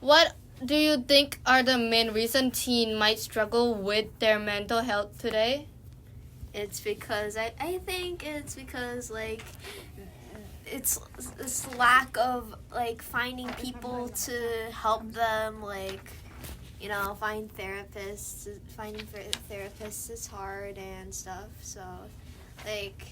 What do you think are the main reasons teen might struggle with their mental health today? It's because I think it's because like it's this lack of like finding people to help them, like, you know, find therapists. Finding therapists is hard and stuff. So, like,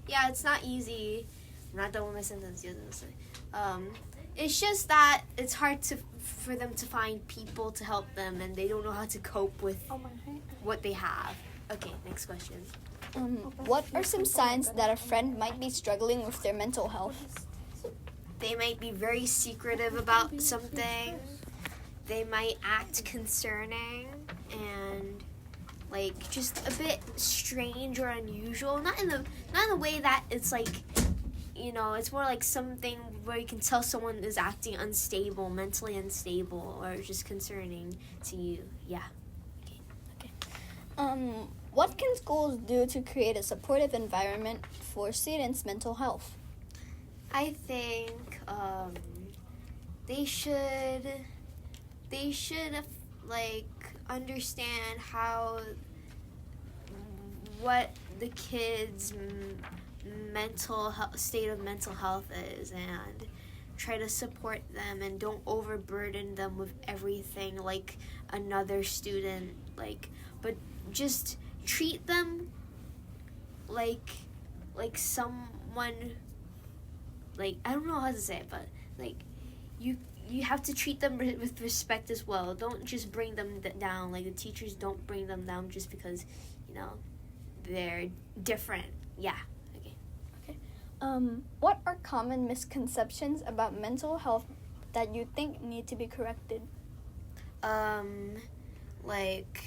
yeah, it's not easy. I'm not done with my sentence yet. It's just that it's hard for them to find people to help them, and they don't know how to cope with what they have. Okay, next question. What are some signs that a friend might be struggling with their mental health? They might be very secretive about something. They might act concerning and like just a bit strange or unusual. Not in the way that it's like, you know, it's more like something where you can tell someone is acting unstable, mentally unstable, or just concerning to you. Yeah. What can schools do to create a supportive environment for students' mental health? I think they should like understand what the kids' state of mental health is, and try to support them, and don't overburden them with everything like another student, like, but just treat them like someone, like, I don't know how to say it, but like you have to treat them with respect as well. Don't just bring them down. Like, the teachers don't bring them down just because, you know, they're different. Yeah. Okay. What are common misconceptions about mental health that you think need to be corrected? Like,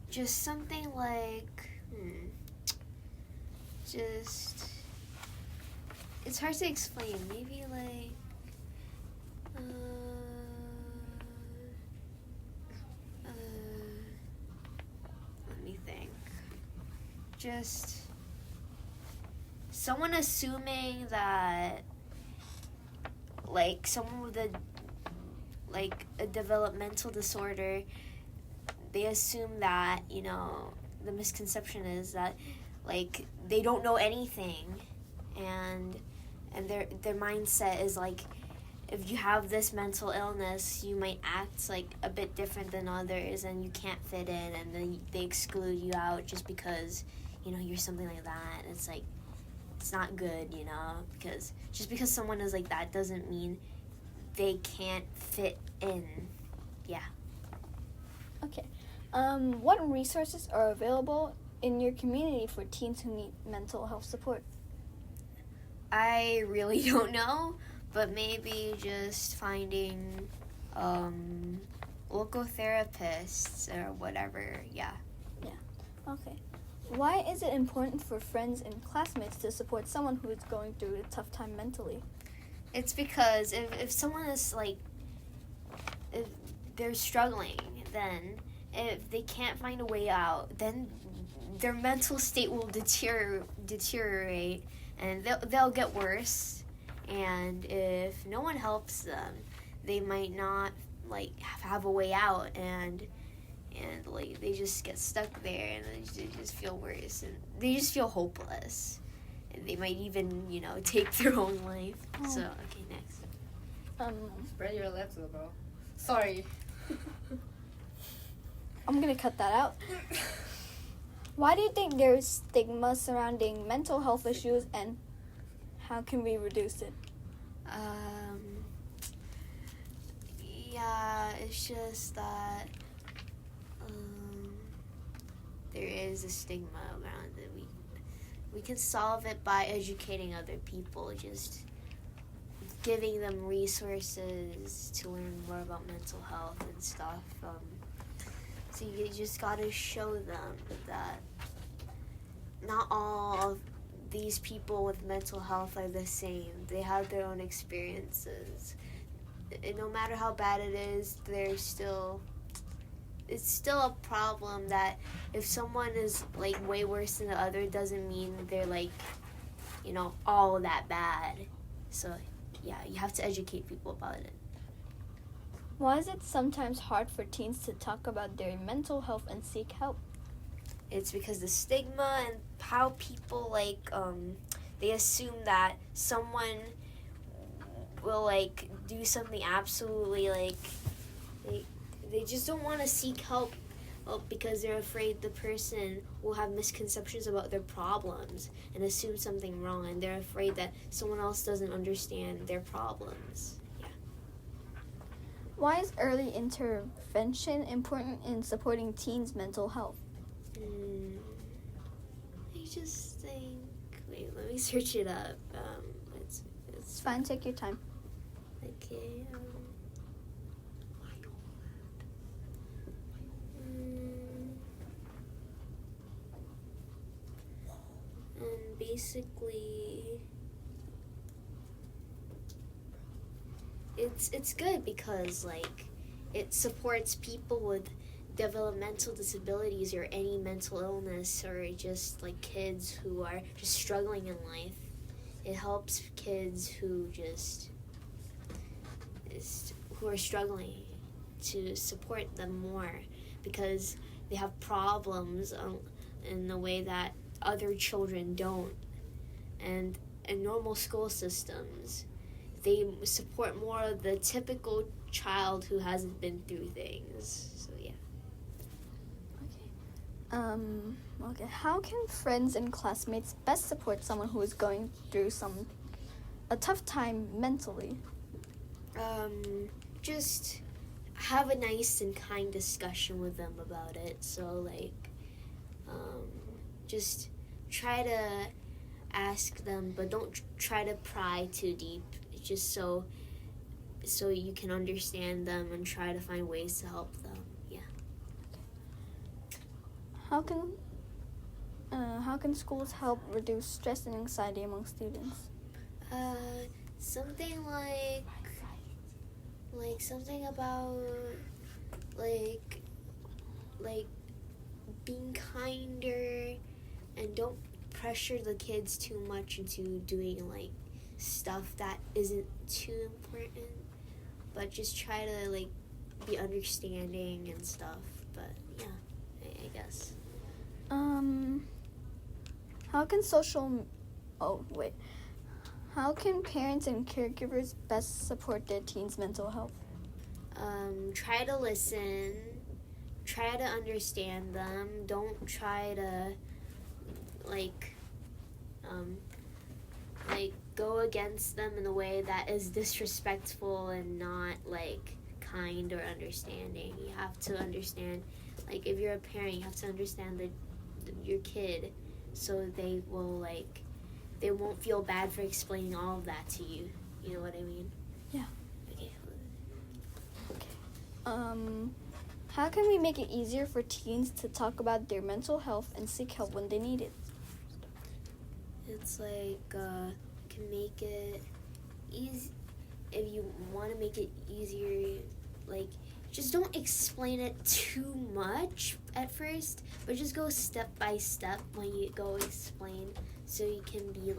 just something like, just, it's hard to explain. Maybe like, let me think. Just someone assuming that, like, someone with a developmental disorder, they assume that, you know, the misconception is that, like, they don't know anything, and their mindset is like, if you have this mental illness, you might act like a bit different than others, and you can't fit in, and then they exclude you out just because, you know, you're something like that. It's like, it's not good, you know, because just because someone is like that doesn't mean they can't fit in. Yeah. Okay. What resources are available in your community for teens who need mental health support? I really don't know, but maybe just finding local therapists or whatever. Yeah. Okay. Why is it important for friends and classmates to support someone who is going through a tough time mentally? It's because if someone is like, if they're struggling, then if they can't find a way out, then their mental state will deteriorate, and they'll get worse. And if no one helps them, they might not like have a way out, and like they just get stuck there, and they just feel worse, and they just feel hopeless, and they might even, you know, take their own life. So okay, next. Spread your legs, bro. Sorry. I'm gonna cut that out. Why do you think there's stigma surrounding mental health issues, and how can we reduce it? Yeah, it's just that there is a stigma around it. We can solve it by educating other people, just giving them resources to learn more about mental health and stuff. So you just gotta show them that not all of these people with mental health are the same. They have their own experiences. And no matter how bad it is, it's still a problem that if someone is like way worse than the other, doesn't mean they're like, you know, all that bad. So yeah, you have to educate people about it. Why is it sometimes hard for teens to talk about their mental health and seek help? It's because the stigma and how people they assume that someone will do something absolutely they just don't want to seek help because they're afraid the person will have misconceptions about their problems and assume something wrong, and they're afraid that someone else doesn't understand their problems. Yeah. Why is early intervention important in supporting teens' mental health? I just think. Wait, let me search it up. It's fine, take your time. Okay. Basically, it's good because it supports people with developmental disabilities or any mental illness, or just kids who are just struggling in life. It helps kids who are struggling to support them more because they have problems in the way that other children don't. And in normal school systems, they support more of the typical child who hasn't been through things. So yeah. Okay. How can friends and classmates best support someone who is going through a tough time mentally? Just have a nice and kind discussion with them about it. So just try to ask them, but don't try to pry too deep. Just so you can understand them and try to find ways to help them. Yeah. How can schools help reduce stress and anxiety among students? Something something about being kinder, and don't pressure the kids too much into doing stuff that isn't too important, but just try to be understanding and stuff. But yeah, I guess. How can parents and caregivers best support their teens' mental health? Try to listen, try to understand them. Don't try to go against them in a way that is disrespectful and not kind or understanding. You have to understand, if you're a parent, you have to understand your kid, so they won't feel bad for explaining all of that to you. You know what I mean? Yeah. Okay. How can we make it easier for teens to talk about their mental health and seek help when they need it? It's can make it easy. If you want to make it easier, just don't explain it too much at first, but just go step by step when you go explain, so you can be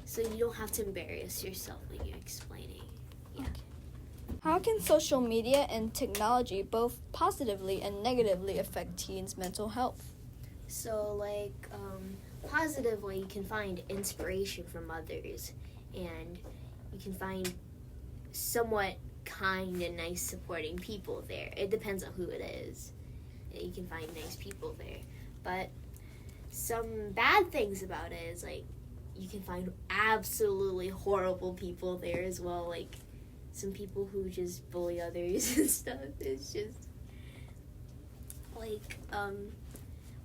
so you don't have to embarrass yourself when you're explaining. Yeah. Okay. How can social media and technology both positively and negatively affect teens' mental health? So positively, you can find inspiration from others, and you can find somewhat kind and nice supporting people there. It depends on who it is. You can find nice people there. But some bad things about it is you can find absolutely horrible people there as well, some people who just bully others and stuff. It's just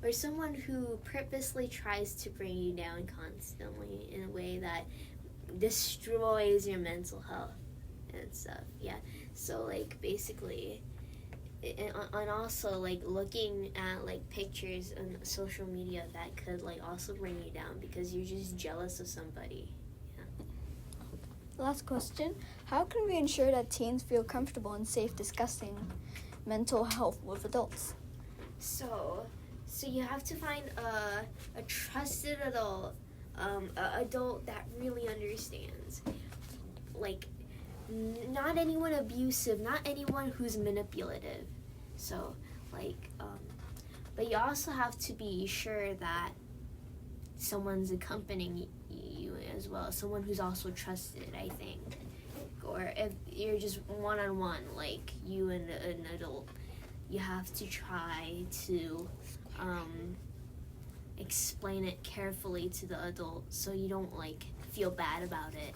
or someone who purposely tries to bring you down constantly in a way that destroys your mental health and stuff. Yeah. So basically, and also looking at pictures on social media that could also bring you down because you're just jealous of somebody. Yeah. Last question. How can we ensure that teens feel comfortable and safe discussing mental health with adults? So you have to find a trusted adult, adult that really understands. not anyone abusive, not anyone who's manipulative. So, but you also have to be sure that someone's accompanying you as well, someone who's also trusted, I think. Or if you're just one-on-one, like you and an adult, you have to try to explain it carefully to the adult so you don't feel bad about it.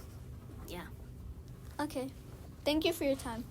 Yeah. Okay. Thank you for your time.